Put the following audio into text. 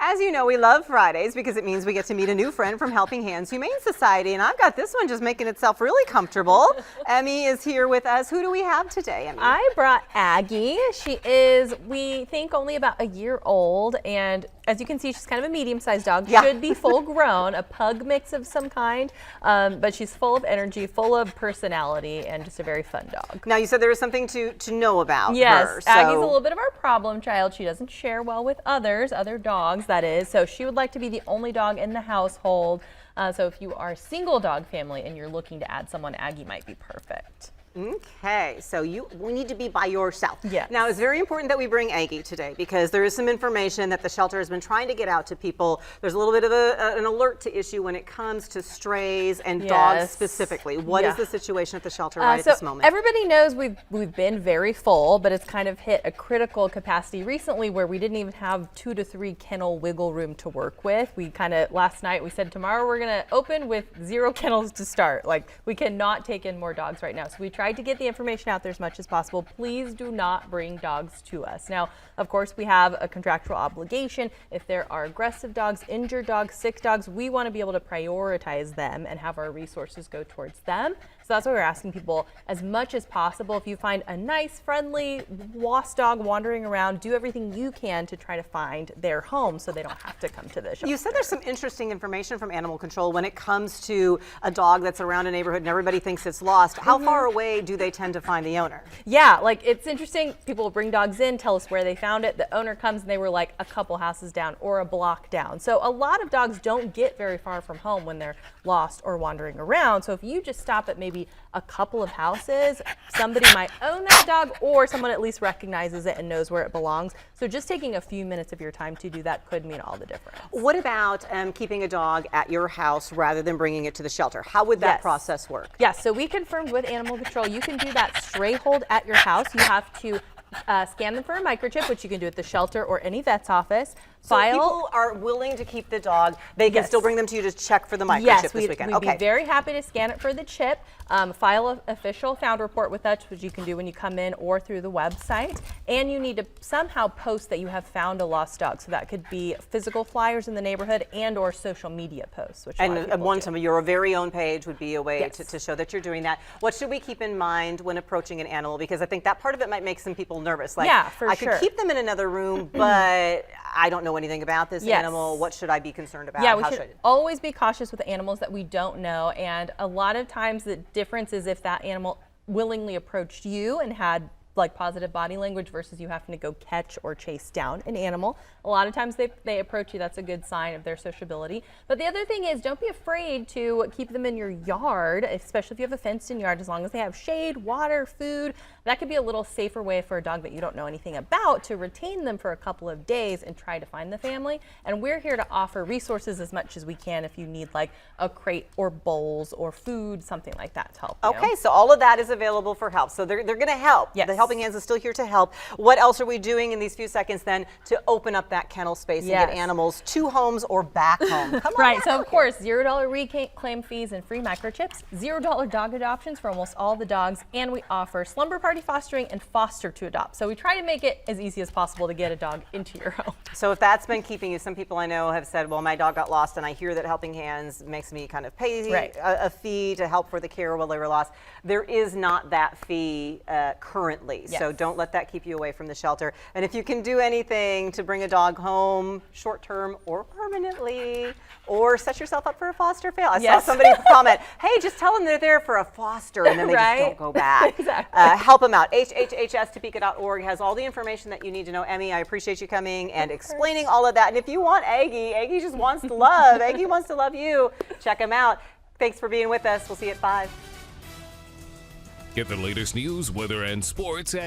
As you know, we love Fridays because it means we get to meet a new friend from Helping Hands Humane Society, and I've got this one just making itself really comfortable. Emmy is here with us. Who do we have today, Emmy? I brought Aggie. She is, we think, only about a year old, and as you can see, she's kind of a medium-sized dog. Yeah. Should be full-grown, a pug mix of some kind, but she's full of energy, full of personality, and just a very fun dog. Now, you said there was something to know about her. Yes, Aggie's a little bit of our problem child. She doesn't share well with others, other dogs, that is. So she would like to be the only dog in the household. So if you are a single dog family and you're looking to add someone, Aggie might be perfect. Okay, so we need to be by yourself. Yes. Now, it's very important that we bring Aggie today because there is some information that the shelter has been trying to get out to people. There's a little bit of an alert to issue when it comes to strays and dogs specifically. What is the situation at the shelter at this moment? Everybody knows we've been very full, but it's kind of hit a critical capacity recently where we didn't even have 2 to 3 kennel wiggle room to work with. We kind of, last night we said tomorrow we're going to open with 0 kennels to start. Like, we cannot take in more dogs right now. So we tried to get the information out there as much as possible. Please do not bring dogs to us. Now, of course, we have a contractual obligation. If there are aggressive dogs, injured dogs, sick dogs, we want to be able to prioritize them and have our resources go towards them. So that's why we're asking people as much as possible. If you find a nice, friendly, lost dog wandering around, do everything you can to try to find their home so they don't have to come to the shelter. You said there's some interesting information from animal control when it comes to a dog that's around a neighborhood and everybody thinks it's lost. How far away do they tend to find the owner? Yeah, like, it's interesting. People will bring dogs in, tell us where they found it. The owner comes and they were like a couple houses down or a block down. So a lot of dogs don't get very far from home when they're lost or wandering around. So if you just stop at maybe a couple of houses, somebody might own that dog or someone at least recognizes it and knows where it belongs. So just taking a few minutes of your time to do that could mean all the difference. What about keeping a dog at your house rather than bringing it to the shelter? How would that process work? Yes, so we confirmed with animal control, you can do that stray hold at your house. You have to scan them for a microchip, which you can do at the shelter or any vet's office. So people are willing to keep the dog. They can still bring them to you to check for the microchip this weekend. We'd be very happy to scan it for the chip. File an official found report with us, which you can do when you come in or through the website. And you need to somehow post that you have found a lost dog. So that could be physical flyers in the neighborhood and or social media posts. Which your very own page would be a way to show that you're doing that. What should we keep in mind when approaching an animal? Because I think that part of it might make some people nervous. Like, I could keep them in another room, but I don't know anything about this animal. What should I be concerned about? Yeah, we should always be cautious with animals that we don't know. And a lot of times the difference is if that animal willingly approached you and had like positive body language versus you having to go catch or chase down an animal. A lot of times they approach you. That's a good sign of their sociability. But the other thing is, don't be afraid to keep them in your yard, especially if you have a fenced-in yard, as long as they have shade, water, food. That could be a little safer way for a dog that you don't know anything about to retain them for a couple of days and try to find the family. And we're here to offer resources as much as we can if you need like a crate or bowls or food, something like that to help you. Okay, so all of that is available for help. So they're going to help. Yes. The Helping Hands is still here to help. What else are we doing in these few seconds then to open up that kennel space and get animals to homes or back home? Come on. Right, so of course, $0 reclaim fees and free microchips, $0 dog adoptions for almost all the dogs, and we offer slumber party fostering and foster to adopt. So we try to make it as easy as possible to get a dog into your home. So if that's been keeping you, some people I know have said, well, my dog got lost, and I hear that Helping Hands makes me kind of pay a fee to help for the care while they were lost. There is not that fee currently. Yes. So don't let that keep you away from the shelter. And if you can do anything to bring a dog home, short-term or permanently, or set yourself up for a foster fail. I saw somebody comment, hey, just tell them they're there for a foster, and then they just don't go back. Exactly. Help them out. HHHSTopeka.org has all the information that you need to know. Emmy, I appreciate you coming and explaining all of that. And if you want Aggie just wants to love. Aggie wants to love you. Check him out. Thanks for being with us. We'll see you at 5. Get the latest news, weather, and sports at